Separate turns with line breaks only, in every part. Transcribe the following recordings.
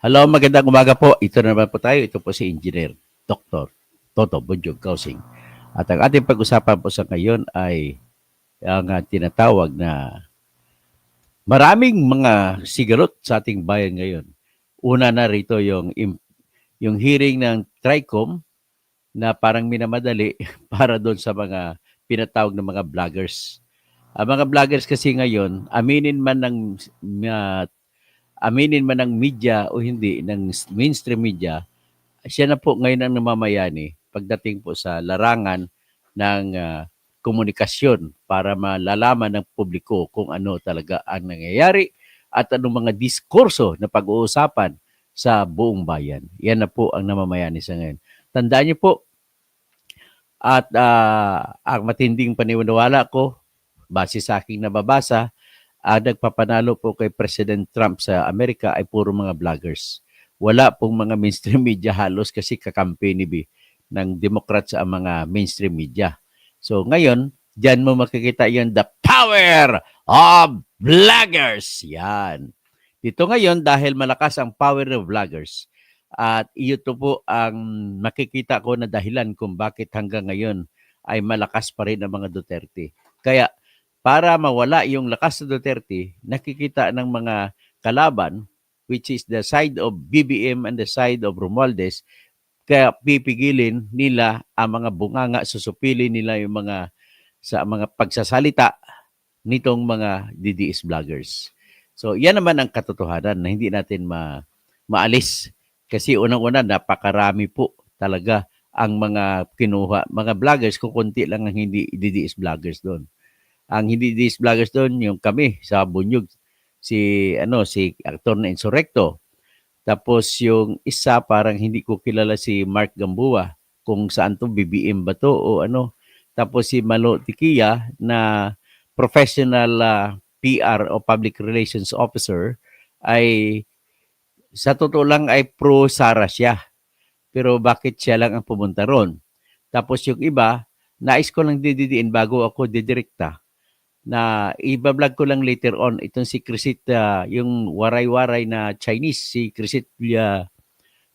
Hello, magandang umaga po. Ito na naman po tayo. Ito po si Engineer Dr. Toto Bunjog Kausing. At ang ating pag-usapan po sa ngayon ay ang tinatawag na maraming mga sigalot sa ating bayan ngayon. Una na rito yung hearing ng TRICOM na parang minamadali para doon sa mga pinatawag ng mga vloggers. Ang mga vloggers kasi ngayon, aminin man ng media o hindi, ng mainstream media, siya na po ngayon ang namamayani pagdating po sa larangan ng komunikasyon para malalaman ng publiko kung ano talaga ang nangyayari at anong mga diskurso na pag-uusapan sa buong bayan. Yan na po ang namamayani sa ngayon. Tandaan niyo po, at ang matinding paniniwala ko, base sa aking nababasa, nagpapanalo po kay President Trump sa Amerika ay puro mga vloggers. Wala pong mga mainstream media halos kasi kakampi ng Democrats ang mga mainstream media. So ngayon, diyan mo makikita yan, the power of vloggers. Yan. Dito ngayon, dahil malakas ang power of vloggers, at ito po ang makikita ko na dahilan kung bakit hanggang ngayon ay malakas pa rin ang mga Duterte. Kaya para mawala yung lakas ng Duterte, nakikita ng mga kalaban, which is the side of BBM and the side of Romualdez, kaya pipigilin nila ang mga bunganga, susupili nila yung mga pagsasalita nitong mga DDS vloggers. So, yan naman ang katotohanan na hindi natin maalis. Kasi unang-una, napakarami po talaga ang mga kinuha. Mga vloggers, kung konti lang ang hindi DDS vloggers doon. Ang hindi DDS vloggers doon, yung kami sa Bunyog, si aktor na Insurrecto. Tapos yung isa, parang hindi ko kilala, si Mark Gambua, kung saan to, BBM ba to o ano. Tapos si Malo Tikia na professional PR o Public Relations Officer ay sa totoo lang ay pro Sara siya. Pero bakit siya lang ang pumunta ron? Tapos yung iba, nais ko lang dididiin bago ako didirekta na iba-vlog ko lang later on. Itong si Krisit, yung waray-waray na Chinese, si Krisit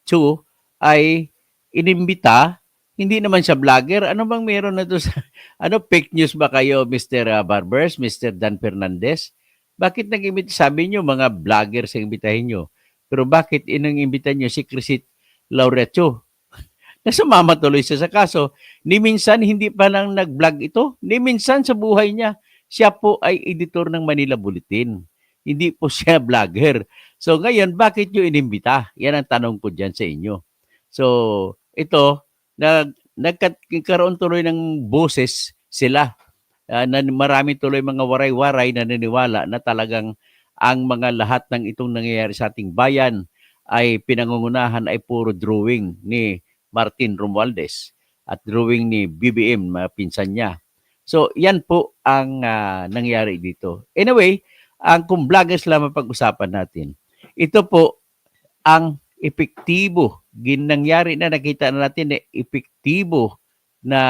Chu, ay inimbita. Hindi naman siya vlogger. Ano bang meron na to sa, fake news ba kayo, Mr. Barbers, Mr. Dan Fernandez? Bakit nag-imbita? Sabi nyo, mga vlogger sa imbitahin nyo. Pero bakit inang imbita nyo si Krisit Laurecho? Nasumama tuloy siya sa kaso. Ni minsan, hindi pa lang nag-vlog ito. Ni minsan sa buhay niya, siya po ay editor ng Manila Bulletin. Hindi po siya vlogger. So ngayon, bakit nyo inimbita? Yan ang tanong ko dyan sa inyo. So ito, nagkaroon tuloy ng boses sila. Na marami tuloy mga waray-waray na naniniwala na talagang ang mga lahat ng itong nangyayari sa ating bayan ay pinangungunahan ay puro drawing ni Martin Romualdez at drawing ni BBM, pinsan niya. So, yan po ang nangyari dito. Anyway, kung vloggers lang mapag-usapan natin, ito po ang epektibo. Nangyari na, nakita na natin na epektibo na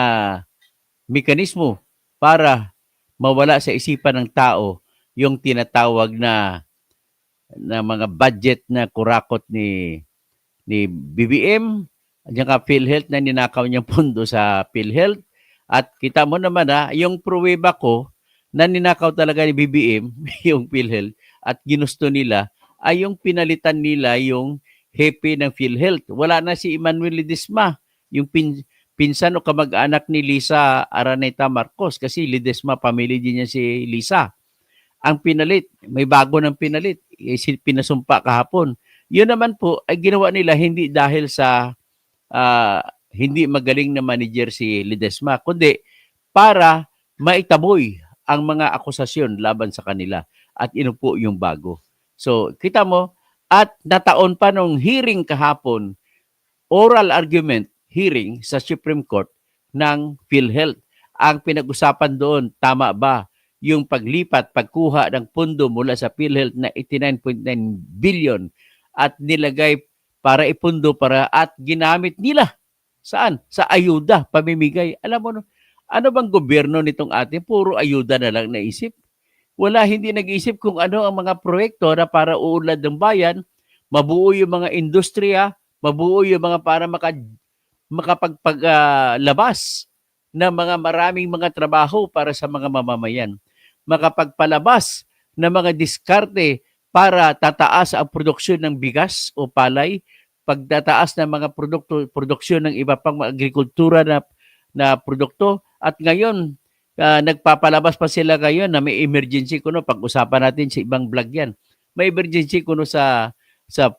mekanismo para mawala sa isipan ng tao yung tinatawag na mga budget na kurakot ni BBM, at saka PhilHealth na ninakaw niyang pondo sa PhilHealth. At kita mo naman yung pruweba ko na ninakaw talaga ni BBM, yung PhilHealth, at ginusto nila ay yung pinalitan nila yung hepe ng PhilHealth. Wala na si Emmanuel Ledesma, yung pinsan o kamag-anak ni Lisa Araneta Marcos, kasi Ledesma, family din niya si Lisa. Ang pinalit, may bago ng pinalit, pinasumpa kahapon. Yun naman po ay ginawa nila hindi dahil sa hindi magaling na manager si Ledesma, kundi para maitaboy ang mga akusasyon laban sa kanila at inupo yung bago. So, kita mo, at nataon pa nung hearing kahapon, oral argument hearing sa Supreme Court ng PhilHealth. Ang pinag-usapan doon, tama ba yung paglipat, pagkuha ng pondo mula sa PhilHealth na 89.9 billion at nilagay para ipundo para at ginamit nila saan? Sa ayuda, pamimigay. Alam mo, ano bang gobyerno nitong atin? Puro ayuda na lang naisip. Wala, hindi nag-isip kung ano ang mga proyekto na para uunlad ng bayan, mabuo yung mga industriya, mabuo yung mga para makapagpaglabas ng mga maraming mga trabaho para sa mga mamamayan. Makapagpalabas ng mga diskarte para tataas ang produksyon ng bigas o palay, pagtataas ng mga produksyon ng iba pang agrikultura na produkto. At ngayon, nagpapalabas pa sila ngayon na may emergency kuno. Pag-usapan natin sa ibang vlog yan. May emergency kuno sa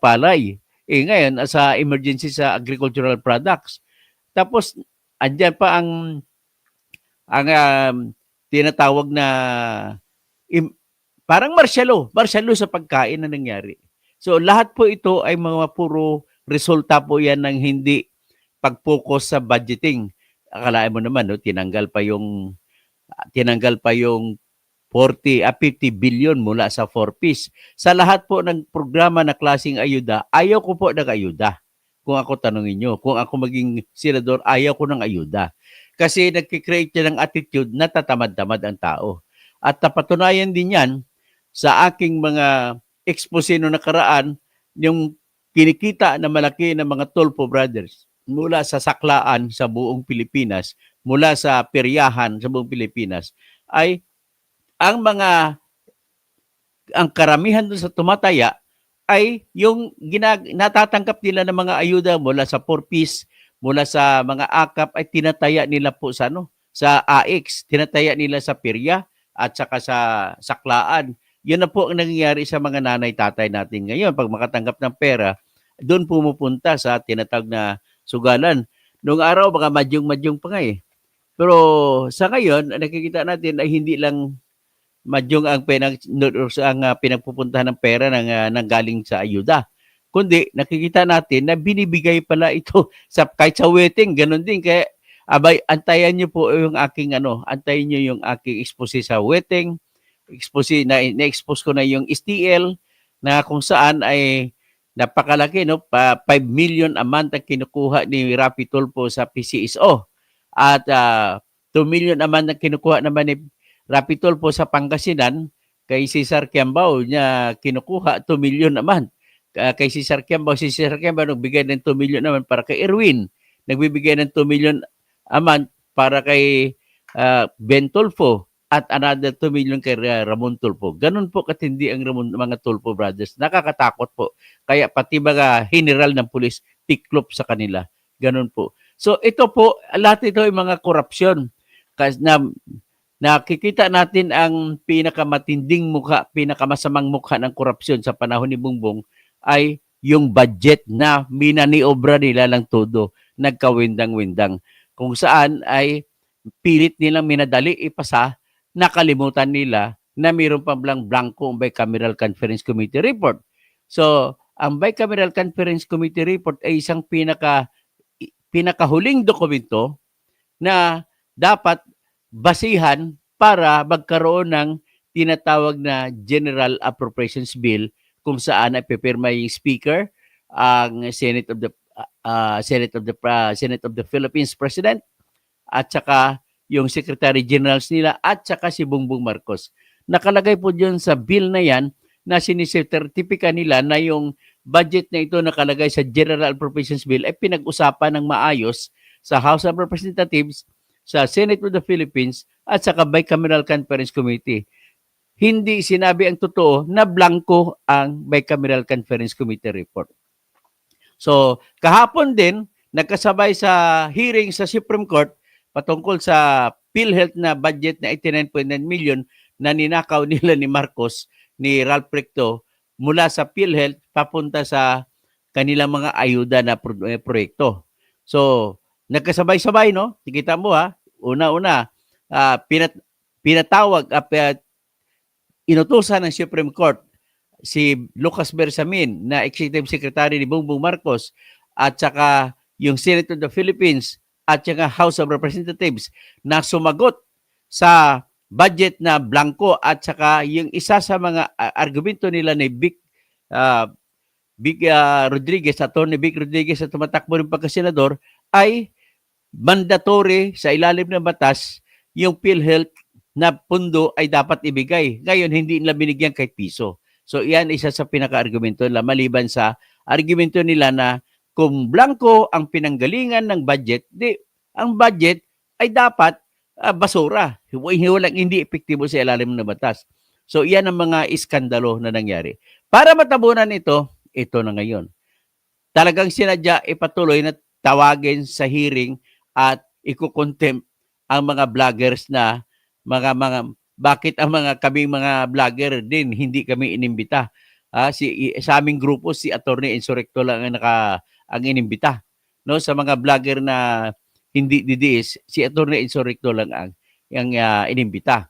palay. Ngayon, sa emergency sa agricultural products. Tapos, andyan pa ang tinatawag na parang martial law sa pagkain na nangyari. So, lahat po ito ay mga puro resulta po yan ng hindi pag-focus sa budgeting. Akalain mo naman, no, tinanggal pa yung 50 billion mula sa 4Ps. Sa lahat po ng programa na klaseng ayuda, ayaw ko po ng ayuda. Kung ako tanungin nyo, kung ako maging senador, ayaw ko ng ayuda. Kasi nagkikreate siya ng attitude na tatamad-tamad ang tao. At napatunayan din yan sa aking mga expose no nakaraan, yung kinikita na malaki ng mga Tulfo Brothers mula sa saklaan sa buong Pilipinas, mula sa peryahan sa buong Pilipinas, ay ang karamihan doon sa tumataya ay yung natatanggap nila ng mga ayuda mula sa 4Ps, mula sa mga AKAP ay tinataya nila po sa AX, tinataya nila sa perya at saka sa saklaan. Yun na po ang nangyayari sa mga nanay-tatay natin ngayon. Pag makatanggap ng pera, doon pumupunta sa tinatawag na sugalan. Noong araw, baka madyong-madyong pa nga eh. Pero sa ngayon, nakikita natin ay hindi lang madyong ang pinagpupuntahan ng pera ng galing sa ayuda. Kundi nakikita natin na binibigay pala ito kahit sa wedding, ganun din. Kaya antayan niyo po yung antayin niyo yung aking expose sa wedding, na-expose ko na yung STL na kung saan ay napakalaki, no? 5 million a month ang kinukuha ni Rapi Tulfo sa PCSO. At 2 million a month ang kinukuha naman ni Rapi Tulfo sa Pangasinan. Kay Cesar Kiambao niya kinukuha 2 million a month. Kay Cesar Kiambao nagbigay ng 2 million naman para kay Erwin. Nagbibigay ng 2 million a month para kay Ben Tulfo at another 2 million kay Ramon Tulfo. Ganun po katindi ang mga Tulfo brothers. Nakakatakot po. Kaya pati mga general ng pulis tiklop sa kanila. Ganun po. So ito po, lahat ito ay mga korupsyon. Nakikita natin ang pinakamatinding mukha, pinakamasamang mukha ng korupsyon sa panahon ni Bongbong ay yung budget na minaniobra nila lang todo, nagkawindang-windang. Kung saan ay pilit nilang minadali ipasa, nakalimutan nila na mayroon pang blanco ang Bicameral Conference Committee report. So, ang Bicameral Conference Committee report ay isang pinakahuling dokumento na dapat basihan para magkaroon ng tinatawag na General Appropriations Bill kung saan ay pipirma yung Speaker, ang Senate of the Philippines President, at saka yung Secretary Generals nila at saka si Bongbong Marcos. Nakalagay po diyan sa bill na yan na sinisertifika nila na yung budget na ito nakalagay sa General Appropriations Bill ay pinag-usapan ng maayos sa House of Representatives, sa Senate of the Philippines at saka Bicameral Conference Committee. Hindi sinabi ang totoo na blanco ang Bicameral Conference Committee report. So, kahapon din, nagkasabay sa hearing sa Supreme Court patungkol sa PhilHealth na budget na 89.9 million na ninakaw nila ni Marcos, ni Ralph Recto, mula sa PhilHealth papunta sa kanilang mga ayuda na proyekto. So, nagkasabay-sabay, no? Kita mo ha, una-una, pinatawag at inutusan ng Supreme Court si Lucas Bersamin na Executive Secretary ni Bongbong Marcos at saka yung Senate of the Philippines at saka House of Representatives na sumagot sa budget na blanco at saka yung isa sa mga argumento nila ni Rodriguez, Atty. Vic Rodriguez na tumatakbo ng pagkasenador ay mandatory sa ilalim ng batas yung PhilHealth na pundo ay dapat ibigay. Ngayon, hindi nila binigyan kahit piso. So iyan isa sa pinaka-argumento nila maliban sa argumento nila na kung blanco ang pinanggalingan ng budget, ang budget ay dapat basura. Hindi epektibo sa ilalim ng batas. So iyan ang mga iskandalo na nangyari. Para matabunan ito na ngayon. Talagang sinadya ipatuloy na tawagin sa hearing at iko-contempt ang mga vloggers na bakit ang kaming mga vlogger din hindi kami inimbita. Sa aming grupo si Attorney Insurrecto lang ang inimbita. No, sa mga vlogger na hindi didiis, si Attorney Insurrecto lang ang inimbita.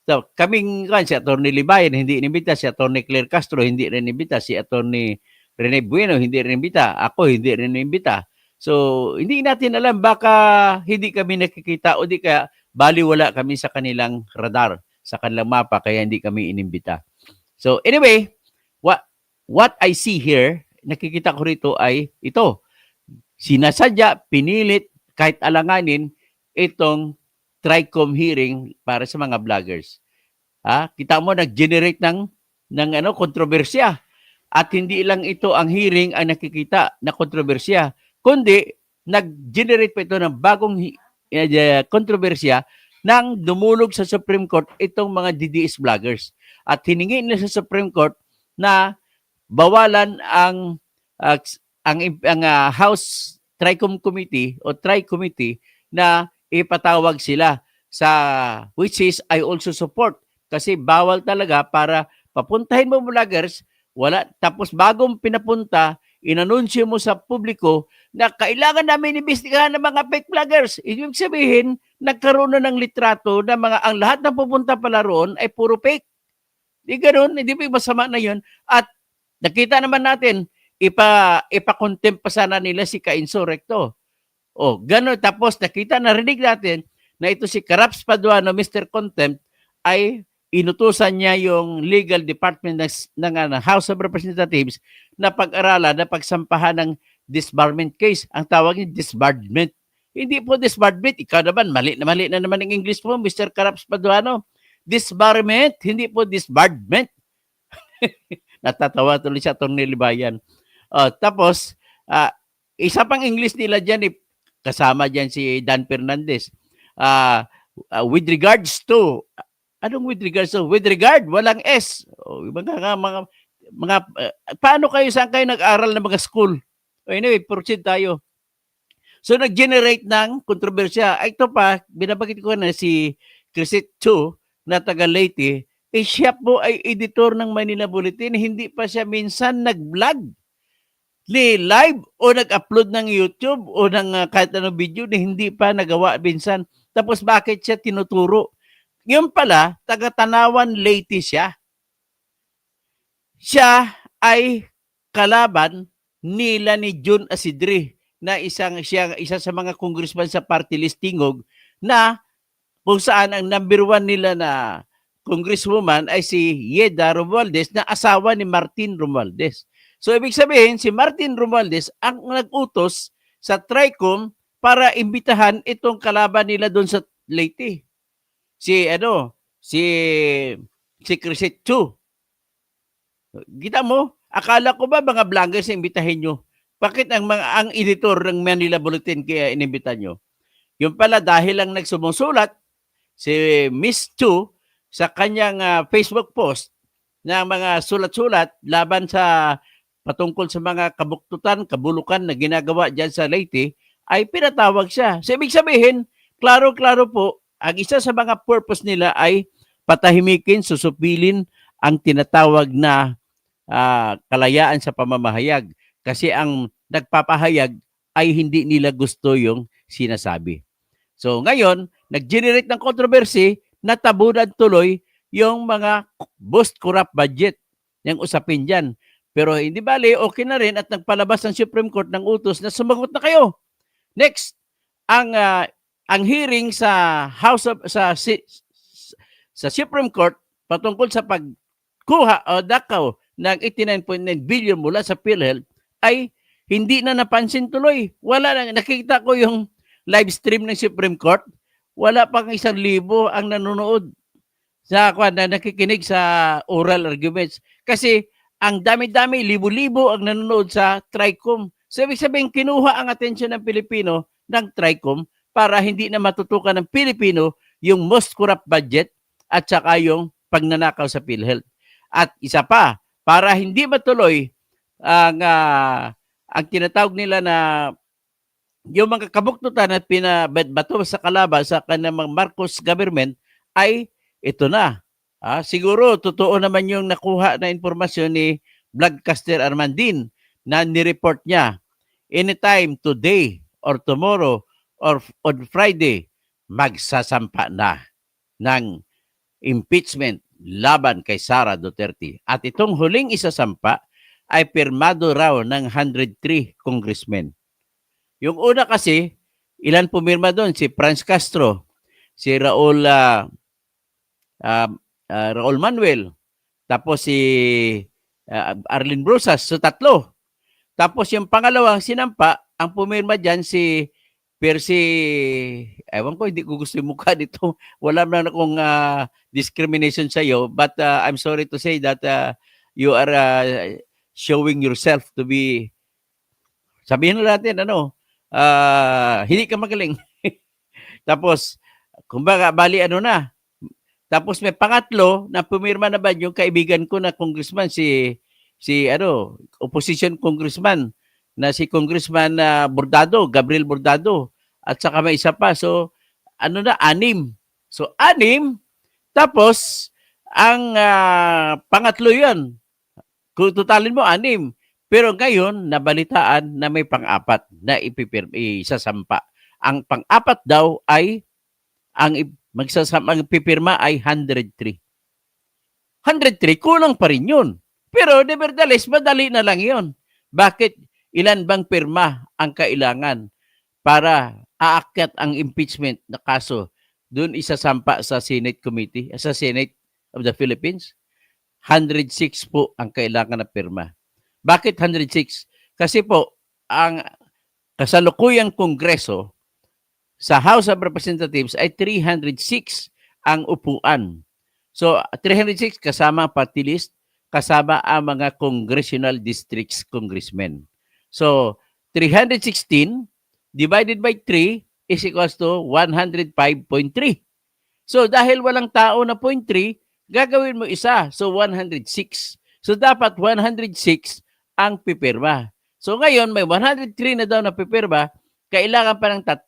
So, si Attorney Libayan hindi inimbita, si Attorney Claire Castro hindi rin inimbita, si Attorney Rene Bueno hindi rin inimbita, ako hindi rin inimbita. So, hindi natin alam baka hindi kami nakikita o di kaya baliwala kami sa kanilang radar, sa kanilang mapa kaya hindi kami inimbita. So, anyway, what I see here, nakikita ko rito ay ito. Sinasadya, pinilit, kahit alanganin itong TRICOM hearing para sa mga vloggers. Kita mo nag-generate ng kontrobersya. At hindi lang ito ang hearing ang nakikita na kontrobersya, kundi nag-generate pa ito ng bagong kontrobersya nang dumulog sa Supreme Court itong mga DDS vloggers. At hiningi nila sa Supreme Court na bawalan ang House TRICOM Committee o TRI Committee na ipatawag sila sa which is I also support kasi bawal talaga para papuntahin mo vloggers tapos bagong pinapunta inanunsyo mo sa publiko na kailangan namin imbestigahan ng mga fake vloggers. Ibig sabihin, nagkaroon na ng litrato na ang lahat na pupunta pala roon ay puro fake. Di ganoon, hindi ba masama na yun? At nakita naman natin, ipa-contempt pa sana nila si Ka-Insurrecto. Gano'n. Tapos nakita, narinig natin na ito si Caraps Paduano, Mr. Contempt, ay inutusan niya yung legal department ng House of Representatives na pag-aralan, na pagsampahan ng disbarment case. Ang tawag niya disbarment. Hindi po disbarment. Ikaw naman, mali na naman ang English mo, Mr. Caraps Paduano. Disbarment, hindi po disbarment. Natatawa tuloy siya Atty. Libayan. Tapos, isa pang English nila dyan, kasama dyan si Dan Fernandez. With regards to, anong with regards to? With regard, walang S. Paano saan kayo nag-aral ng mga school? Anyway, proceed tayo. So, nag-generate ng kontrobersya. Ito pa, binabagit ko na si Crisette Chu na taga Leyte, siya po ay editor ng Manila Bulletin. Hindi pa siya minsan nag-vlog, live o nag-upload ng YouTube o ng kahit anong video na hindi pa nagawa minsan. Tapos bakit siya tinuturo? Yun pala, taga Tanawan, Leyte siya. Siya ay kalaban nila ni June Asidre na isa sa mga congressman sa party list Tingog na kung saan ang number 1 nila na congresswoman ay si Yeda Romualdez na asawa ni Martin Romualdez. So ibig sabihin si Martin Romualdez ang nag-utos sa TRICOM para imbitahan itong kalaban nila doon sa Leyte. Si Crisette Chu. Kita mo, akala ko ba mga vloggers imbitahin nyo? Bakit ang editor ng Manila Bulletin kaya inimbita nyo? Yung pala dahil lang nagsumusulat si Miss Chu sa kanyang Facebook post na mga sulat-sulat laban sa patungkol sa mga kabuktutan, kabulukan na ginagawa dyan sa Leyte, ay pinatawag siya. So ibig sabihin, klaro-klaro po, ang isa sa mga purpose nila ay patahimikin, susupilin ang tinatawag na kalayaan sa pamamahayag. Kasi ang nagpapahayag ay hindi nila gusto yung sinasabi. So ngayon, nag-generate ng controversy, natabunan tuloy yung mga boost corrupt budget yung usapin dyan. Pero hindi bali, okay na rin at nagpalabas ng Supreme Court ng utos na sumagot na kayo. Next, ang hearing sa sa Supreme Court patungkol sa pagkuha o dakaw ng 89.9 billion mula sa PhilHealth ay hindi na napansin tuloy. Wala na, nakita ko yung live stream ng Supreme Court, wala pang 1,000 ang nanonood. na nakikinig sa oral arguments. Kasi ang dami-dami, libo-libo ang nanonood sa TRICOM. So, ibig sabihin, kinuha ang atensyon ng Pilipino ng TRICOM para hindi na matutukan ng Pilipino yung most corrupt budget at saka yung pagnanakaw sa PhilHealth. At isa pa, para hindi matuloy ang tinatawag nila na yung mga kabuktutan at pinabato sa kalaban sa kanang Marcos government ay ito na. Siguro totoo naman yung nakuha na informasyon ni Vlogcaster Armandin na nireport niya. Anytime today or tomorrow or on Friday, magsasampa na ng impeachment laban kay Sara Duterte. At itong huling isasampa ay pirmado raw ng 103 congressmen. Yung una kasi, ilan pumirma doon? Si Franz Castro, si Raul Manuel, tapos si Arlene Brusas, so tatlo. Tapos yung pangalawang sinampa, ang pumirma dyan si Percy, ewan ko, hindi ko gusto yung mukha dito. Wala na akong discrimination sa iyo, but I'm sorry to say that you are showing yourself to be, sabihin na natin, hindi ka magaling. Tapos, kumbaga, bali na. Tapos may pangatlo na pumirma na ba yung kaibigan ko na congressman, si opposition congressman, na si Congressman Bordado, Gabriel Bordado. At saka may isa pa. So, 6. So, 6. Tapos, ang pangatlo yun. Kung totalin mo, 6. Pero ngayon, nabalitaan na may pang-apat na isasampa. Ang pang-apat daw ay ang pipirma ay 103. 103, kulang pa rin yun. Pero nevertheless, madali na lang yun. Bakit? Ilan bang pirma ang kailangan para aakyat ang impeachment na kaso doon isasampa sa Senate Committee, sa Senate of the Philippines? 106 po ang kailangan na pirma. Bakit 106? Kasi po, ang kasalukuyang Kongreso sa House of Representatives ay 306 ang upuan. So, 306 kasama party list, kasama ang mga congressional districts congressmen. So, 316 divided by 3 is equals to 105.3. So, dahil walang tao na 0.3, gagawin mo isa. So, 106. So, dapat 106 ang pipirma. So, ngayon, may 103 na daw na pipirma, kailangan pa ng 3.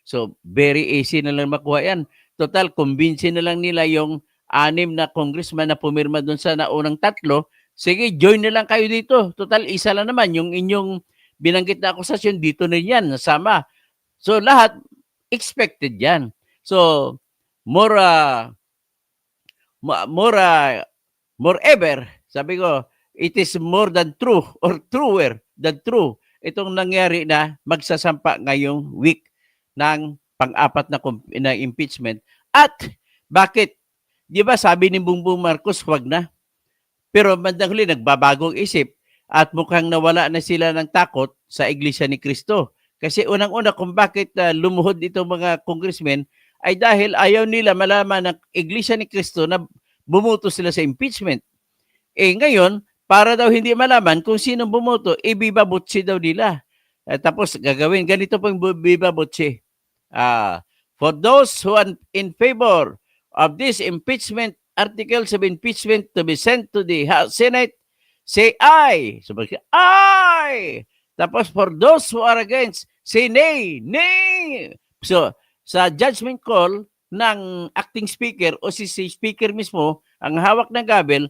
So, very easy na lang makuha yan. Total, convince na lang nila yung 6 na congressman na pumirma doon sa naunang 3. Sige, join na lang kayo dito. Total, isa lang naman. Yung inyong binanggit na akusasyon, dito na yan, nasama. So, lahat, expected yan. So, more ever, sabi ko, it is more than true or truer than true itong nangyari na magsasampa ngayong week ng pang-apat na impeachment. At bakit? Di ba sabi ni Bongbong Marcos, wag na. Pero bandang huli, nagbabagong isip at mukhang nawala na sila ng takot sa Iglesia ni Cristo. Kasi unang-una kung bakit lumuhod itong mga congressmen ay dahil ayaw nila malaman ng Iglesia ni Cristo na bumoto sila sa impeachment. Ngayon, para daw hindi malaman kung sino bumoto, Viva Voce daw nila. Tapos gagawin, ganito po yung Viva Voce. For those who are in favor of this impeachment, articles of impeachment to be sent to the Senate, say aye. So, aye! Tapos for those who are against, say nay. Nay! So, sa judgment call ng acting speaker o si speaker mismo, ang hawak ng gavel,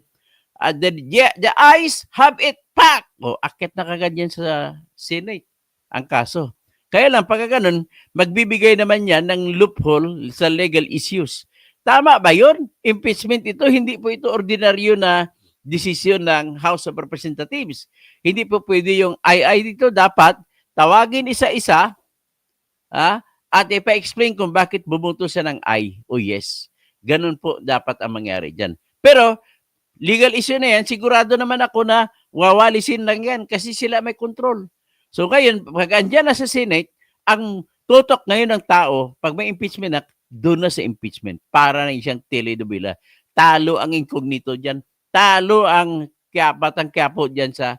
the ayes have it packed. Akit na kaganyan sa Senate ang kaso. Kaya lang, pagka ganun, magbibigay naman yan ng loophole sa legal issues. Tama ba yun? Impeachment ito, hindi po ito ordinaryo na desisyon ng House of Representatives. Hindi po pwede yung ay dito. Dapat tawagin isa-isa at ipa-explain kung bakit bumuto siya ng ay o yes. Ganun po dapat ang mangyari dyan. Pero, legal issue na yan, sigurado naman ako na wawalisin lang yan kasi sila may control. So ngayon, pag andyan na sa Senate, ang tutok ngayon ng tao, pag may impeachment act, doon na sa impeachment para na siyang telenovela. talo ang incognito diyan. Talo ang Batang Quiapo diyan sa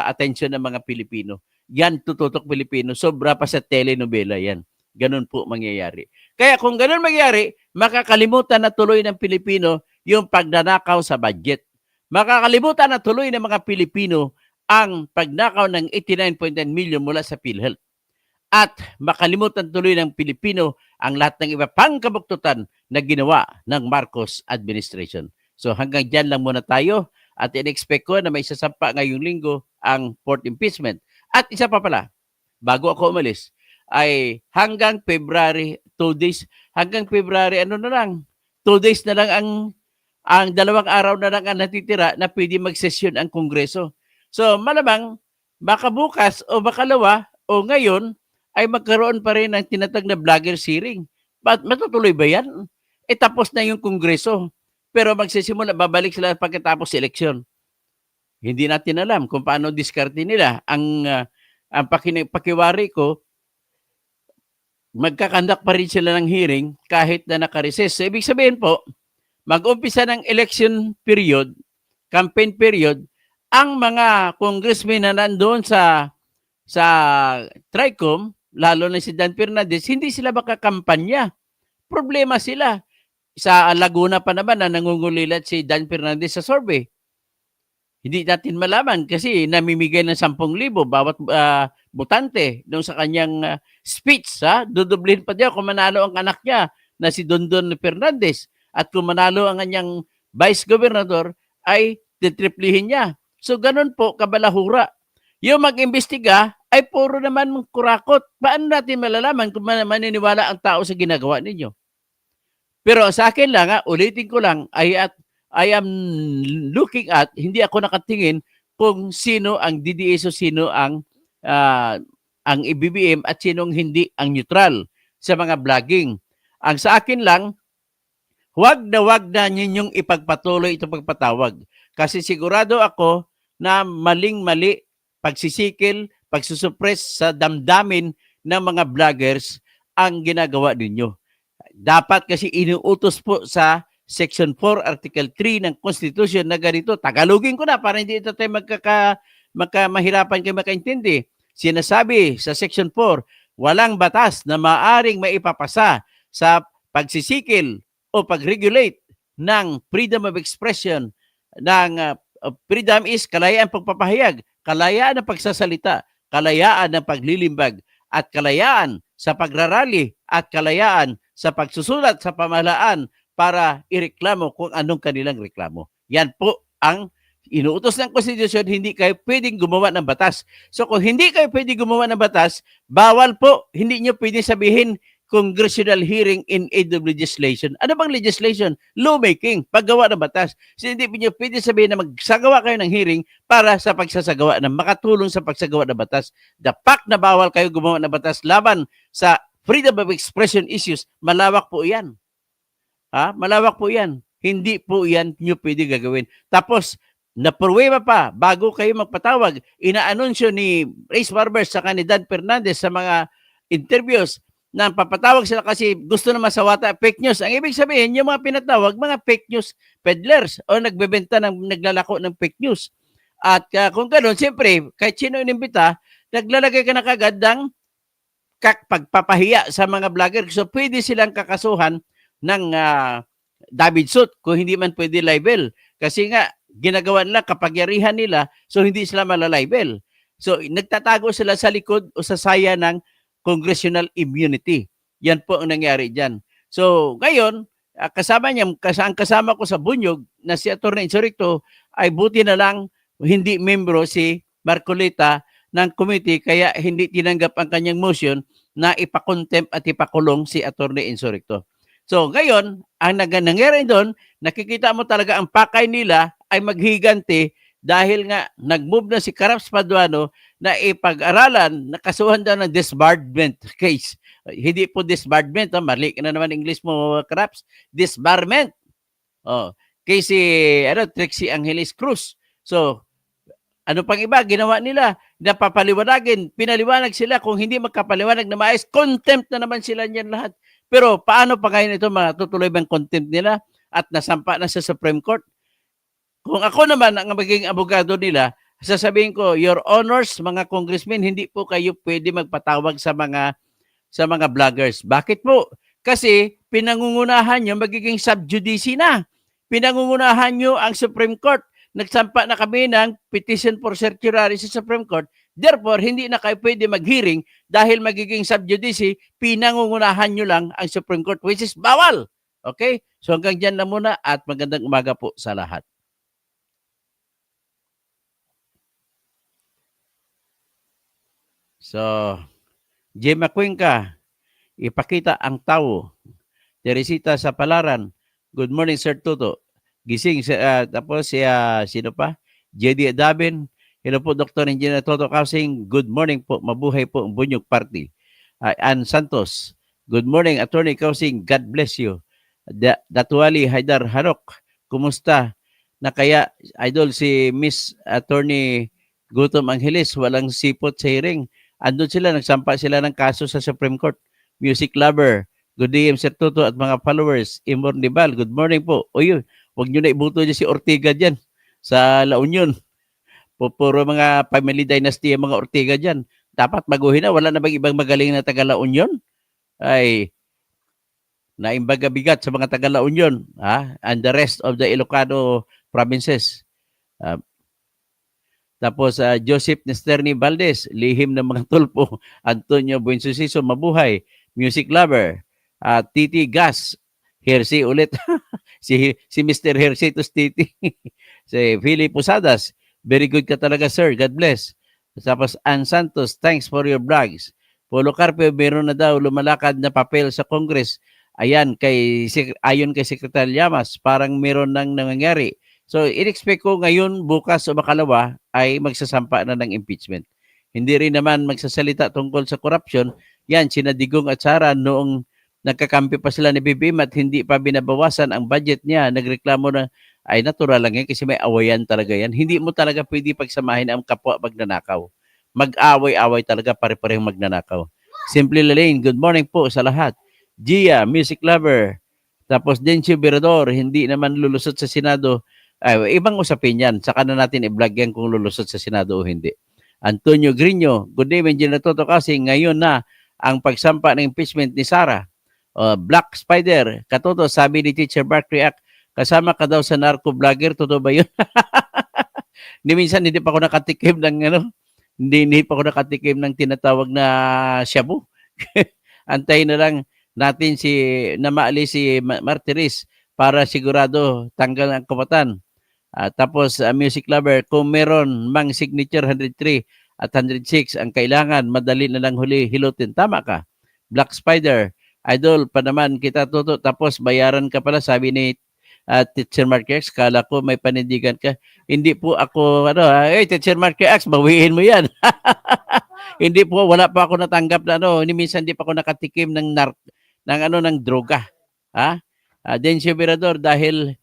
atensyon ng mga Pilipino. Yan tututok Pilipino. Sobra pa sa telenovela yan. Ganun po mangyayari. Kaya kung ganun mangyayari, makakalimutan na tuloy ng Pilipino yung pagnanakaw sa budget. Makakalimutan na tuloy ng mga Pilipino ang pagnakaw ng 89.9 million mula sa PhilHealth. At makalimutan tuloy ng Pilipino ang lahat ng iba pang kabuktutan na ginawa ng Marcos administration. So hanggang dyan lang muna tayo at in-expect ko na may sasampa ngayong linggo ang fourth impeachment. At isa pa pala, bago ako umalis, ay hanggang February, 2 days, hanggang February, 2 days na lang ang 2 araw na lang ang natitira na pwede magsesyon ang Kongreso. So malamang, baka bukas o baka lawa o ngayon, ay magkaroon pa rin ng tinatag na vlogger hearing. Matutuloy ba yan? Tapos na yung Kongreso. Pero magsisimula, babalik sila pagkatapos eleksyon. Hindi natin alam kung paano diskarte nila. Ang pakiwari ko, magkakandak pa rin sila ng hearing kahit na nakareses. So, ibig sabihin po, mag-umpisa ng election period, campaign period, ang mga congressmen na nandoon sa TRICOM, lalo na si Dan Fernandez, hindi sila makakampanya. Problema sila. Sa Laguna pa naman na nangungulilat si Dan Fernandez sa survey. Hindi natin malaman kasi namimigay ng 10,000 bawat botante doon sa kanyang speech. Dudublihin pa diya kung manalo ang anak niya na si Dondon Fernandez. At kung manalo ang kanyang vice governor ay titriplihin niya. So ganun po kabalahura. Yung mag-imbestiga ay puro naman kurakot. Paano natin malalaman kung maniniwala ang tao sa ginagawa ninyo? Pero sa akin lang, ulitin ko lang, I am looking at, hindi ako nakatingin kung sino ang DDS o sino ang BBM at sinong hindi ang neutral sa mga vlogging. Ang sa akin lang, wag na ninyong ipagpatuloy itong pagpatawag. Kasi sigurado ako na maling-mali, pagsisikil, pagsusuppress sa damdamin ng mga vloggers ang ginagawa ninyo. Dapat kasi inuutos po sa Section 4, Article 3 ng Constitution na ganito. Tagalogin ko na para hindi ito tayo mahirapan kayo makaintindi. Sinasabi sa Section 4, walang batas na maaring maipapasa sa pagsisikil o pag-regulate ng freedom of expression. Freedom is kalayaan pagpapahayag, kalayaan ng pagsasalita, kalayaan ng paglilimbag, at kalayaan sa pagrarally at kalayaan sa pagsusulat sa pamahalaan para ireklamo kung anong kanilang reklamo. Yan po ang inuutos ng Konstitusyon, hindi kayo pwedeng gumawa ng batas. So kung hindi kayo pwedeng gumawa ng batas, bawal po, hindi nyo pwedeng sabihin congressional hearing in aid of legislation. Ano bang legislation? Lawmaking, paggawa ng batas. So hindi nyo pwedeng sabihin na magsagawa kayo ng hearing para sa pagsasagawa ng makatulong sa pagsagawa ng batas. The fact na bawal kayo gumawa ng batas laban sa freedom of expression issues, malawak po yan. Malawak po yan. Hindi po yan nyo pwede gagawin. Tapos, napruweba pa, bago kayo magpatawag, inaanunsyo ni Race Barbers sa ni Dan Fernandez sa mga interviews na papatawag sila kasi gusto na masawata fake news. Ang ibig sabihin, yung mga pinatawag, mga fake news peddlers o naglalako ng fake news. At kung gano'n, siyempre, kahit sino inimbita, naglalagay ka na kagad ng pagpapahiya sa mga vlogger. So, pwede silang kakasuhan ng David suit kung hindi man pwede libel. Kasi nga, ginagawa nila, kapagyarihan nila, so hindi sila malalibel. So, nagtatago sila sa likod o sa saya ng congressional immunity. Yan po ang nangyari dyan. So, ngayon, kasama ko sa bunyog na si Atty. Insurrecto ay buti na lang hindi membro si Marcolita ng committee kaya hindi tinanggap ang kanyang motion na ipakontempt at ipakulong si Atty. Insurrecto. So ngayon, ang nangyari doon, nakikita mo talaga ang pakay nila ay maghiganti dahil nga nag-move na si Caraps Paduano na ipag-aralan, nakasuhan daw ng disbarment case. Hindi po disbarment, mali na naman English mo, Caraps. Disbarment. Kay si Trixie Angeles Cruz. So, ano pang iba, ginawa nila, napapaliwanagin, pinaliwanag sila, kung hindi magkapaliwanag na maayos, contempt na naman sila niyan lahat. Pero paano pa ngayon ito matutuloy bang contempt nila? at nasampa na sa Supreme Court. Kung ako naman ang magiging abogado nila, sasabihin ko, Your Honors, mga congressmen, hindi po kayo pwede magpatawag sa mga vloggers. Bakit po? Kasi pinangungunahan nyo, magiging subjudice na. Pinangungunahan nyo ang Supreme Court. Nagsampa na kami ng petition for certiorari sa Supreme Court. Therefore, hindi na kayo pwede mag-hearing dahil magiging subjudice, pinangungunahan nyo lang ang Supreme Court, which is bawal. Okay? So hanggang dyan na muna at magandang umaga po sa lahat. So, J. Macuenca, ipakita ang tao. Teresita sa Palaran, good morning Sir Tuto. Gising, tapos sino pa? JD Adabin, hello po Dr. Engineer Toto Kausing, good morning po, mabuhay po ang Bunyog Party. Ann Santos, good morning Attorney Kausing, God bless you. Datuali Haidar Hanok, kumusta? Na kaya idol si Miss Attorney Gutom Angeles, walang sipot sa hearing. Andun sila, nagsampa sila ng kaso sa Supreme Court. Music lover, good day Sir Tuto at mga followers. Imor Nibal, good morning po. Uy, huwag nyo na ibuto dyan si Ortega dyan sa La Union. Puro mga family dynasty ang mga Ortega dyan. Dapat baguhin na, wala na bang ibang magaling na taga La Union? Ay, naimbaga bigat sa mga taga La Union, and the rest of the Ilocano provinces. Tapos Joseph Nesterni Valdez, lihim ng mga tulpo. Antonio Buensusiso, mabuhay. Music lover. Titi Gas, Hersey ulit. si Mr. Hersey to Titi. Si Philip Posadas, very good ka talaga sir, God bless. Tapos Ann Santos, thanks for your blogs. Polo Carpio, meron na daw lumalakad na papel sa Congress. Ayon kay Secretary Llamas, parang meron nang nangyayari. So, in-expect ko ngayon, bukas o makalawa ay magsasampa na ng impeachment. Hindi rin naman magsasalita tungkol sa corruption. Yan, sina Digong at Sara noong nagkakampi pa sila ni BBM at hindi pa binabawasan ang budget niya. Nagreklamo na, ay natural lang yan kasi may awayan talaga yan. Hindi mo talaga pwede pagsamahin ang kapwa magnanakaw. Mag-away-away talaga, pare-parehong magnanakaw. Simply Lalaine, good morning po sa lahat. Gia, music lover. Tapos Dencio Virador, hindi naman lulusot sa Senado. Ibang usapin yan. Saka na natin i-vlog yan kung lulusot sa Senado o hindi. Antonio Grino, good day, Engineer Toto kasi ngayon na ang pagsampa ng impeachment ni Sara. Black Spider, Katoto, sabi ni Teacher Mark React, kasama ka daw sa narco vlogger, totoo ba yun? Minsan hindi pa ako nakatikim ng hindi pa ako nakatikim ng tinatawag na shabu. Antayin na lang natin na maalis si Martires para sigurado tanggal ang kapatan. Tapos music lover, kung meron mang signature 103 at 106 ang kailangan, madali na lang huli hilutin. Tama ka. Black Spider, idol pa naman kita Toto, tapos bayaran ka pala, sabi ni Teacher Mark X, kala ko may panindigan ka. Hindi po ako, Teacher Mark X, bawiin mo yan. Hindi po, wala pa ako natanggap na minsan hindi pa ako nakatikim ng droga. Dencio Virador, dahil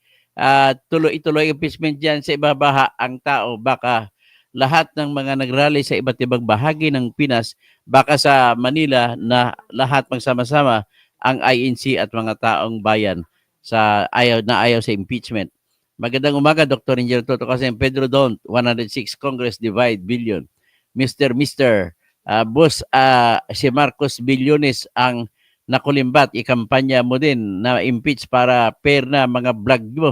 tuloy-tuloy impeachment dyan sa ibabaha ang tao, baka lahat ng mga nagrally sa iba't ibang bahagi ng Pinas, baka sa Manila na lahat magsama-sama ang INC at mga taong bayan sa ayaw sa impeachment. Magandang umaga, Dr. Engineer Toto kasi Pedro Don, 106 Congress divide billion. Mr. Boss, si Marcos Bilyones ang nakulimbat, ikampanya mo din na impeach para fair na mga vlog mo.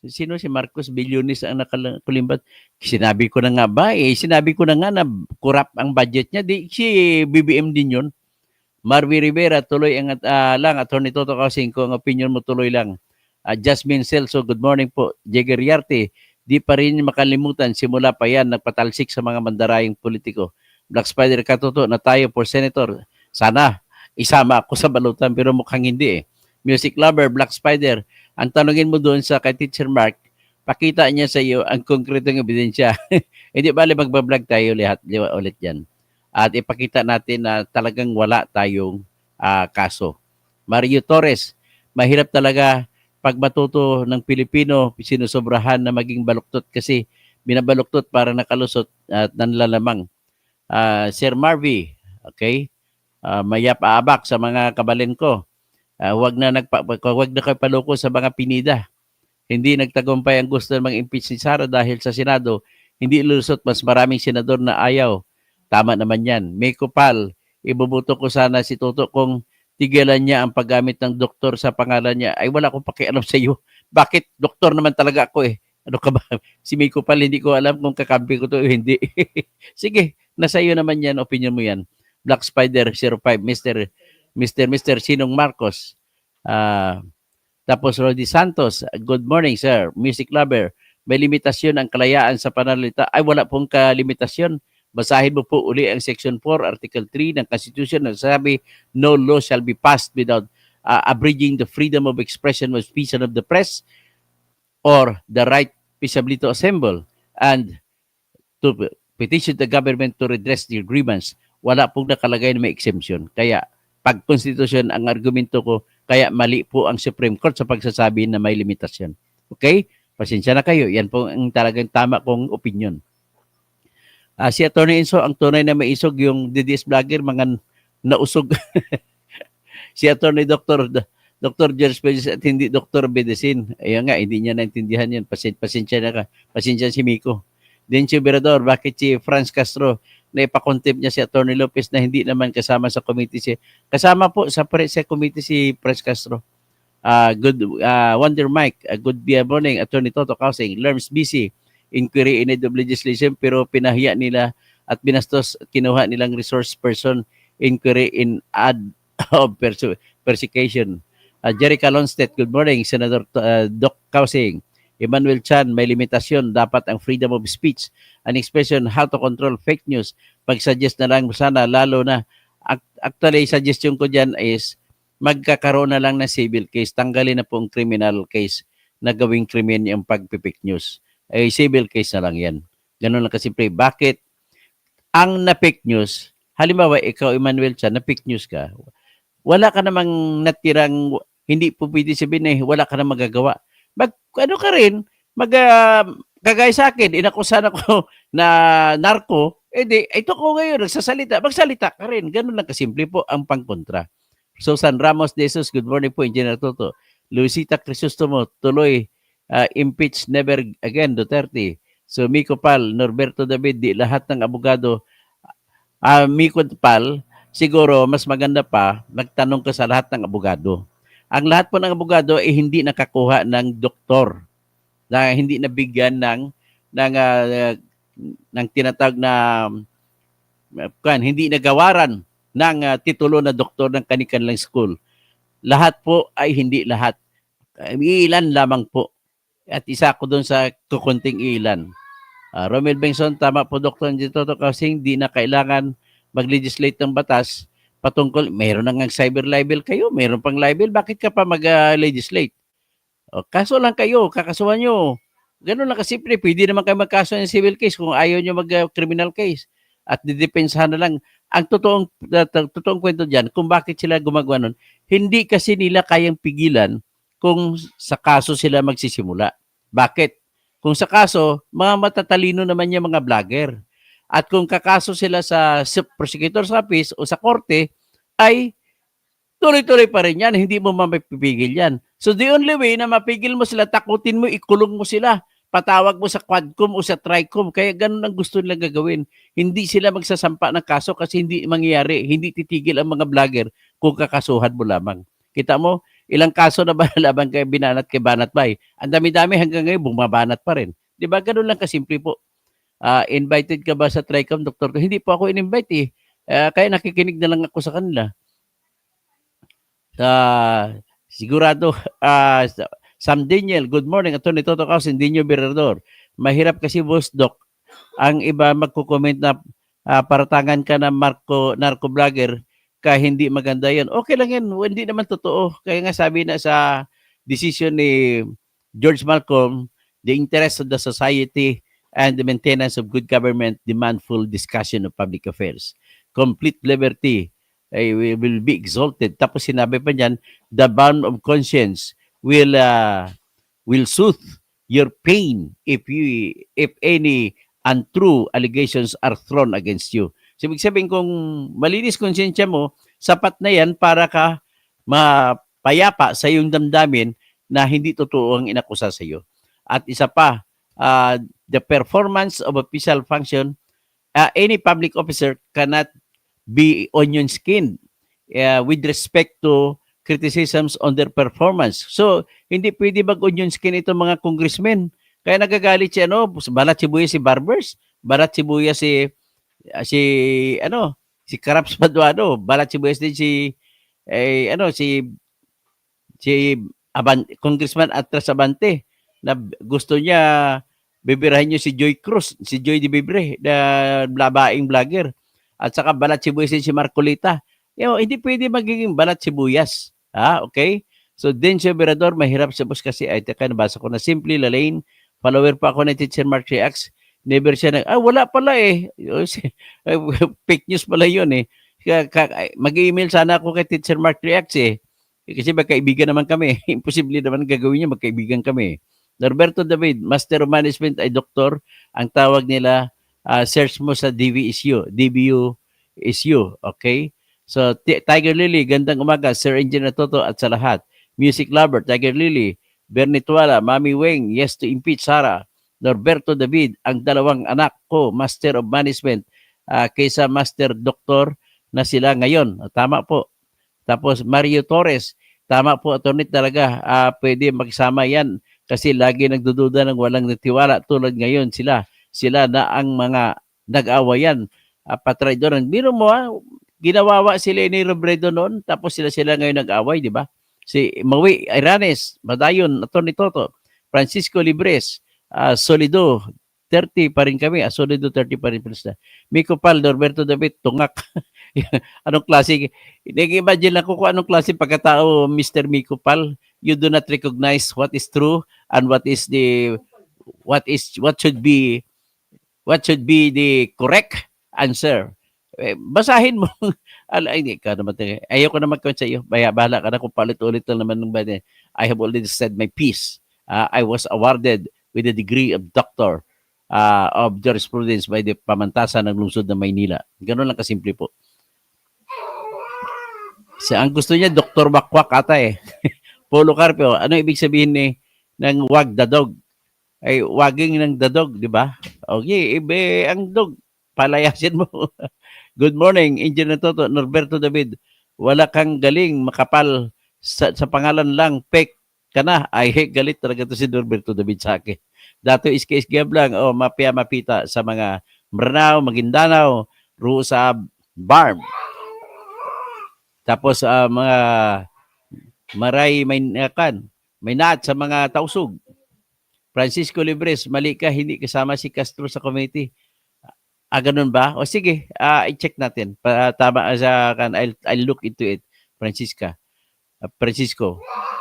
Sino si Marcos Bilyones ang nakulimbat? Sinabi ko na nga ba sinabi ko na nga na corrupt ang budget niya. Di si BBM din yun. Marvin Rivera, tuloy ang lang. Attorney Toto Kausing, kung ang opinion mo tuloy lang. Jasmine Celso, good morning po. Jagger Yarte, di pa rin makalimutan, simula pa yan, nagpatalsik sa mga mandarayang politiko. Black Spider, Katoto, na tayo for senator. Sana, isama ako sa balutan, pero mukhang hindi Music lover, Black Spider, ang tanungin mo doon sa kay Teacher Mark, pakita niya sa iyo ang konkretong ebidensya. Hindi bali magbablog tayo ulit yan. At ipakita natin na talagang wala tayong kaso. Mario Torres, mahirap talaga pag matuto ng Pilipino, sinusobrahan na maging baluktot kasi binabaluktot para nakalusot at nanlalamang. Sir Marvy, okay? Mayap aabak sa mga kabalin ko. Wag na kayo paloko sa mga pinida. Hindi nagtagumpay ang gusto ng mag-impeach si Sara dahil sa Senado, hindi ilusot mas maraming senador na ayaw. Tama naman yan. May kupal, ibubuto ko sana si Toto kung tigilan niya ang paggamit ng doktor sa pangalan niya. Ay wala akong pakialam sa iyo. Bakit? Doktor naman talaga ako eh. Ano ka ba? Si May Kupal, hindi ko alam kung kakampi ko to o hindi. Sige, nasa iyo naman yan. Opinion mo yan. Black Spider 05, Mr. Sinong Marcos. Ah... Tapos Rodi Santos, good morning sir, music lover. May limitasyon ang kalayaan sa pananalita. Ay wala pong kalimitasyon. Basahin mo po uli ang Section 4, Article 3 ng Constitution na sabi, no law shall be passed without abridging the freedom of expression or speech of the press or the right peaceably to assemble and to petition the government to redress their grievance. Wala pong nakalagay na may exemption. Kaya pag konstitusyon ang argumento ko, kaya mali po ang Supreme Court sa pagsasabi na may limitasyon. Okay? Pasensya na kayo. Yan po ang talagang tama kong opinion. Si Atty. Enzo, ang tunay na may isog yung DDS vlogger, mga nausog. Si Atty. Dr. George Pérez at hindi Dr. Bedesin. Ayan nga, hindi niya naintindihan yan. Pasensya na ka. Pasensya si Miko. Dencio Berador, bakit si Franz Castro na ipakontempt niya si Atty. Lopez na hindi naman kasama sa committee kasama po sa committee si Franz Castro. Wonder Mike, good morning, Atty. Toto Kausing, Lerms BC, inquiry in need of legislation pero pinahiya nila at binastos at kinuha nilang resource person inquiry in ad of persecution. Jerry Calonstedt, good morning, Senator Doc Kausing. Emmanuel Chan, may limitasyon. Dapat ang freedom of speech and expression, how to control fake news. Pag-suggest na lang sana, lalo na, actually, suggestion ko dyan is, magkakaroon na lang na civil case. Tanggalin na po ang criminal case na gawing krimen yung pag-fake news. Ay, civil case na lang yan. Ganun lang kasimple. Bakit? Ang na-fake news, halimbawa, ikaw, Emmanuel Chan, na-fake news ka, wala ka namang natirang, hindi po pwede sabihin eh, wala ka namang magagawa. Ano ka rin, kagaya sa akin, inakusan ako na narko, ito ko ngayon, magsalita ka rin. Ganun lang kasimple po ang pangkontra. Susan Ramos de Jesus, good morning po, Engineer Toto. Luisita Crisostomo, tuloy, impeach never again, Duterte. So, Miko Pal, Norberto David, di lahat ng abogado, Miko Pal, siguro mas maganda pa, magtanong ka sa lahat ng abogado. Ang lahat po ng abogado ay hindi nakakuha ng doktor, na hindi nabigyan ng tinatawag na hindi nagawaran ng titulo na doktor ng kanilang school. Lahat po ay hindi lahat. Ilan lamang po. At isa ko doon sa kukunting ilan. Romel Benson, tama po Dr. Toto kasi hindi na kailangan mag-legislate ng batas patungkol, mayroon na nga cyber libel kayo, mayroon pang libel, bakit ka pa mag-legislate? Kaso lang kayo, kakasuhan nyo. Ganun lang kasimple, pwede naman kayo magkaso ng civil case kung ayaw nyo mag-criminal case. At didepensahan na lang. Ang totoong kwento dyan, kung bakit sila gumagawa nun, hindi kasi nila kayang pigilan kung sa kaso sila magsisimula. Bakit? Kung sa kaso, mga matatalino naman yung mga vlogger. At kung kakaso sila sa prosecutor's office o sa korte, ay tuloy-tuloy pa rin yan. Hindi mo mapipigil yan. So the only way na mapigil mo sila, takutin mo, ikulong mo sila. Patawag mo sa Quadcom o sa Tricom. Kaya ganun ang gusto nila gagawin. Hindi sila magsasampa ng kaso kasi hindi mangyayari. Hindi titigil ang mga vlogger kung kakasuhan mo lamang. Kita mo, ilang kaso na ba laban kay Binanat kay Banat Bay? Ang dami-dami hanggang ngayon bumabanat pa rin. Di ba? Ganun lang kasimple po. Invited ka ba sa Tricom, Dr.? Hindi po ako in-invite eh. Kaya nakikinig na lang ako sa kanila. Sigurado, Sam Daniel, good morning. Atty. Toto Kausin, Dinyo Berador. Mahirap kasi, Boss Doc. Ang iba magko-comment na paratangan ka ng narco vlogger ka hindi maganda yan. Okay lang yan. Hindi naman totoo. Kaya nga sabi na sa decision ni George Malcolm, the interest of the society and the maintenance of good government demand full discussion of public affairs. Complete liberty will be exalted. Tapos sinabi pa niyan, the bound of conscience will soothe your pain if any untrue allegations are thrown against you. So, ibig sabihin kung malinis konsensya mo, sapat na yan para ka payapa sa iyong damdamin na hindi totoo ang inakusa sa iyo. At isa pa, the performance of official function, any public officer cannot be onion-skinned with respect to criticisms on their performance. So, hindi pwede mag-onion skin itong mga congressmen. Kaya nagagalit si balat sibuyas si Barbers, balat sibuyas si si Caraps Paduano, balat sibuyas din si Congressman Atras Abante na gusto niya bibirahin niyo si Joy Cruz, si Joy de Bibre, na labaing vlogger. At saka balat sibuyas din si Marcolita. Hindi pwede magiging balat sibuyas. Okay? So, Dencio Berador, mahirap sa boss kasi, ay teka, nabasa ko na, Simply Lalaine, follower pa ako ni Teacher Mark Reacts, never siya wala pala eh. Fake news pala yun eh. Mag-email sana ako kay Teacher Mark Reacts eh. Kasi magkaibigan naman kami. Imposible naman gagawin niya, magkaibigan kami. Norberto David, Master of Management ay doktor. Ang tawag nila, search mo sa DBSU. DBU-SU. Okay? So, Tiger Lily, gandang umaga. Sir Engineer Toto at sa lahat. Music Lover, Tiger Lily. Bernie Tuala, Mami Weng, yes to impeach Sara. Norberto David, ang dalawang anak ko, Master of Management, kaysa Master Doctor na sila ngayon. Tama po. Tapos Mario Torres, tama po, attorney, talaga pwede magsama yan kasi lagi nagdududa ng walang natiwala tulad ngayon sila na ang mga nag-awayan, patraidoran. Biro mo ginawawa sila ni Robredo noon tapos sila ngayon nag-away, di ba? Si Maui Iranes, Madayon, attorney Toto, Francisco Libres, Solido 30 pa rin kami, Solido 30 pa rin na. Miko Pal, Norberto David, tungak. Anong klase? Nag-imagine lang ko kung anong klase pagkatao, Mr. Miko Pal. You do not recognize what is true and what should be the correct answer. Basahin mo. Hindi ka naman. Ayaw ko na mag-comment sa iyo. Bahala ka na kung palit-ulit lang naman ng bada. I have already said my piece. I was awarded with a degree of doctor of jurisprudence by the pamantasan ng lungsod ng Maynila. Ganun lang kasimple po. Ang gusto niya, Dr. Bakwak ata eh. Polo Carpio, ano ibig sabihin ng wag dadog? Ay, waging ng dadog, di ba? Okay, ang dog, palayasin mo. Good morning, Engineer Toto, Norberto David. Wala kang galing, makapal, sa pangalan lang, fake ka na. Ay, galit talaga to si Norberto David sa akin. Dato is Gablang, mapita sa mga Maranao, Maguindanao, Rusa, Barm. Tapos mga Maray, Maynat sa mga Tausug. Francisco Libres, mali ka, hindi kasama si Castro sa committee. Ganun ba? O sige, i-check natin. Tama I'll look into it, Francisco.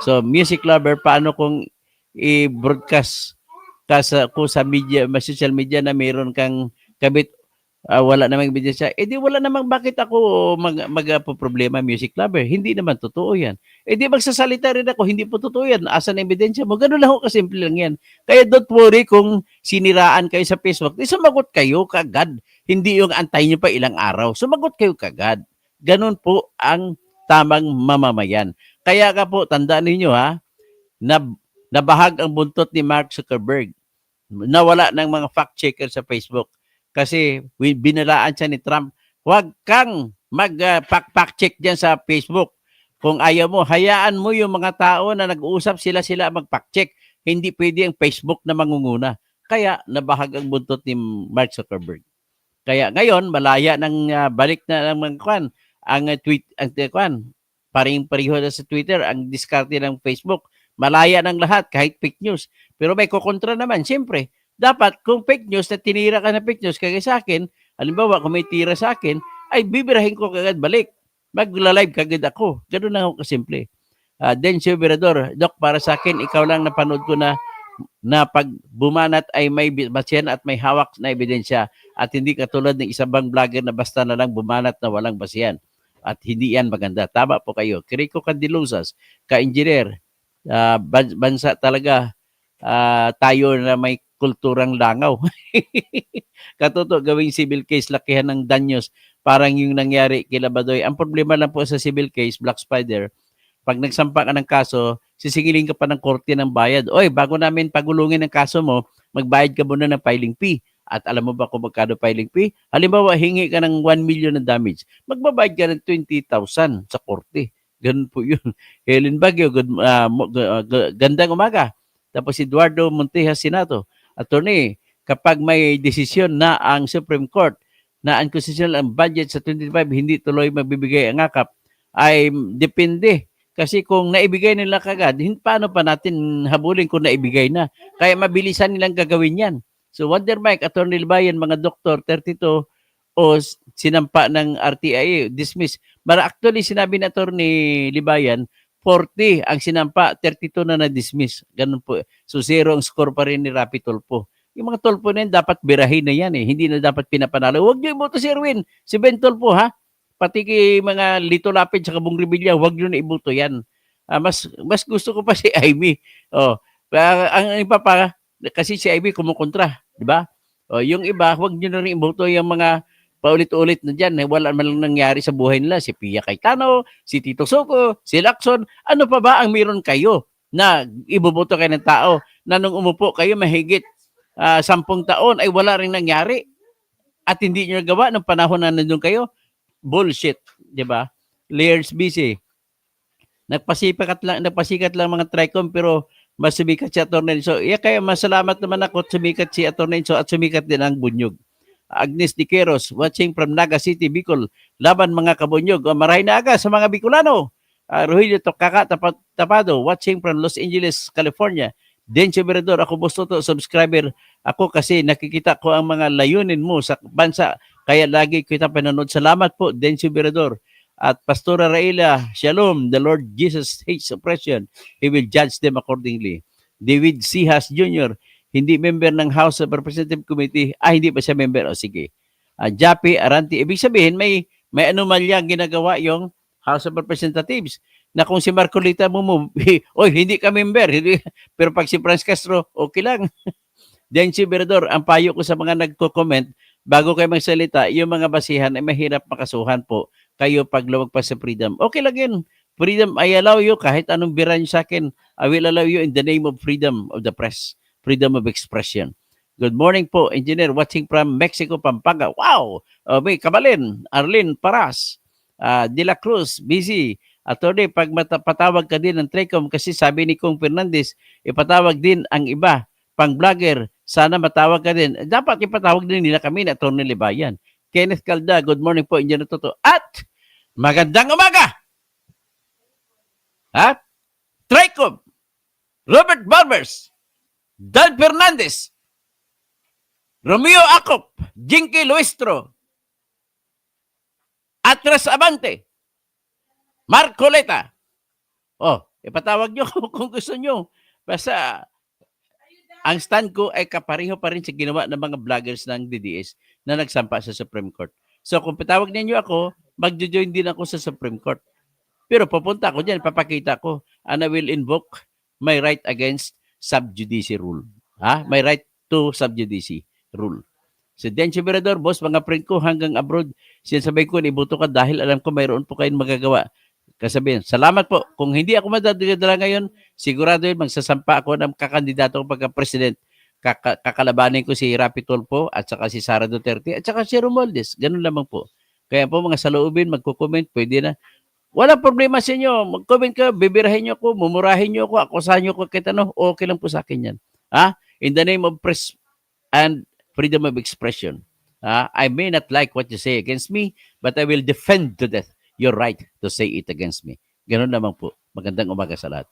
So, Music Lover, paano kung i-broadcast ka sa media, social media na mayroon kang kabit, wala namang ebidensya, di wala namang bakit ako magpo-problema, Music Lover. Hindi naman totoo yan. Di magsasalita rin ako, hindi po totoo yan. Asan ang ebidensya mo? Ganun lang ako, kasimple lang yan. Kaya don't worry kung siniraan kayo sa Facebook. Sumagot kayo kagad. Hindi yung antay nyo pa ilang araw. Sumagot kayo kagad. Ganun po ang tamang mamamayan. Kaya ka po, tandaan ninyo nabahag ang buntot ni Mark Zuckerberg. Nawala ng mga fact-checker sa Facebook. Kasi binalaan siya ni Trump, huwag kang mag-fact-check dyan sa Facebook. Kung ayaw mo, hayaan mo yung mga tao na nag-uusap sila mag-fact-check. Hindi pwede ang Facebook na mangunguna. Kaya nabahag ang buntot ni Mark Zuckerberg. Kaya ngayon, malaya ng balik na ng mga paring-pariho na sa Twitter, ang diskarte ng Facebook. Malaya ng lahat, kahit fake news. Pero may kukontra naman, siyempre. Dapat, kung fake news na tinira ka na fake news, kaya sa akin, halimbawa, kung may tira sa akin, ay bibirahin ko kagad balik. Magla-live kagad ako. Ganun lang ako kasimple. Dencio Berador, Doc, para sa akin, ikaw lang napanood ko na pag bumanat ay may basihan at may hawak na ebidensya at hindi katulad ng isang bang vlogger na basta na lang bumanat na walang basihan. At hindi yan maganda. Tama po kayo. Kiriko Candilosas, ka-engineer, bansa talaga tayo na may kulturang langaw. Katuto, gawing civil case, lakihan ng danyos, parang yung nangyari kay Labadoy. Ang problema lang po sa civil case, Black Spider, Pag nagsampa ka ng kaso, sisingilin ka pa ng korte ng bayad. Oy, bago namin pagulungin ang kaso mo, magbayad ka muna ng filing fee. At alam mo ba kung magkano filing fee? Halimbawa, hingi ka ng 1 million na damage. Magbabayad ka ng 20,000 sa korte. Ganun po yun. Helen Baguio, gandang umaga. Tapos Eduardo Monteja, Senato. Attorney, kapag may desisyon na ang Supreme Court na unconstitutional ang budget sa 25, hindi tuloy mabibigay ang akap, ay depende. Kasi kung naibigay nila kagad, paano pa natin habulin kung naibigay na? Kaya mabilisan nilang gagawin yan. So Wonder Mike, Attorney Libayan, mga doktor, 32, o sinampa ng RTIA, dismiss. Actually, sinabi na Attorney Libayan, 40 ang sinampa, 32 na na-dismiss. Ganun po. So zero ang score pa rin ni Rapi Tulfo. Yung mga Tulfo na yan, dapat birahin na yan eh. Hindi na dapat pinapanalo. Huwag niyo iboto si Erwin. Si Ben Tulfo ha. Pati kay mga Lito Lapid sa Bong Revilla, huwag niyo na iboto yan. Mas gusto ko pa si Amy. Ang iba pa, kasi si Amy kumukontra. Di ba? Yung iba, huwag niyo na rin iboto yung mga paulit-ulit na dyan. Wala man lang nangyari sa buhay nila. Si Pia Cayetano, si Tito Soco, si Lacson. Ano pa ba ang meron kayo na iboboto kayo ng tao na nung umupo kayo mahigit 10 taon ay wala rin nangyari at hindi nyo nagawa ng panahon na nandun kayo? Bullshit, di ba? Layers busy. Nagpasikat lang mga Tricom pero mas sumikat si Atty. So, kaya masalamat naman ako at sumikat si Atty. So, at sumikat din ang Bunyog. Agnes Diqueros, watching from Naga City, Bicol. Laban mga kabunyog. Marahay na aga sa mga Bicolano. Rogelio Tokaka Tapado, watching from Los Angeles, California. Dencio Verador, ako gusto to, subscriber ako kasi nakikita ko ang mga layunin mo sa bansa. Kaya lagi kita pinanood. Salamat po, Dencio Verador. At Pastora Raila, Shalom, the Lord Jesus hates oppression. He will judge them accordingly. David Sihas Jr., hindi member ng House of Representative Committee. Hindi ba siya member? O sige. Japi Aranti. Ibig sabihin, may anomalya ginagawa yung House of Representatives na kung si Marcolita mo, oy, hindi ka member. Pero pag si Franz Castro, okay lang. Dencio Verador, ang payo ko sa mga nagko-comment, bago kayo magsalita, yung mga basihan ay mahirap makasuhan po kayo pag lumagpas sa freedom. Okay lang yun. Freedom, I allow you kahit anong bira nyo sa akin. I will allow you in the name of freedom of the press, freedom of expression. Good morning po, engineer, watching from Mexico, Pampanga. Wow! May Kabalin, Arlene Paras, De La Cruz, busy. Attorney, pag patawag ka din ng Tricom kasi sabi ni Kong Fernandez, ipatawag din ang iba, pang vlogger, sana matawag ka din. Dapat ipatawag din nila kami na Attorney Libayan. Kenneth Calda, good morning po, Engineer Toto. At magandang umaga! Tricom, Robert Barbers, Dan Fernandez, Romeo Acop, Jinky Luistro, Atras Abante, Marcoleta. Ipatawag nyo kung gusto nyo. Basta, ang stand ko ay kapareho pa rin sa ginawa ng mga vloggers ng DDS na nagsampa sa Supreme Court. So, kung patawag ninyo ako, magjo-join din ako sa Supreme Court. Pero pupunta ako dyan, papakita ko, and I will invoke my right against sub-judice rule. My right to sub-judice rule. So, Dencio Verador, boss, mga friend ko hanggang abroad, sinasabi ko, ibuto ka dahil alam ko mayroon po kayong magagawa. Kasabihin, salamat po. Kung hindi ako madadala ngayon, sigurado yun, magsasampa ako ng kakandidato ko pagka-president. Kakalabanin ko si Rapi Tulfo at saka si Sara Duterte at saka si Romualdez. Ganun lamang po. Kaya po mga saloobin, magko-comment, pwede na. Walang problema sa inyo. Mag-comment ka, bibirahin nyo ako, mumurahin nyo ako, akusahan nyo ako kita, no? Okay lang po sa akin yan. In the name of press and freedom of expression. I may not like what you say against me, but I will defend to death your right to say it against me. Ganun naman po. Magandang umaga sa lahat.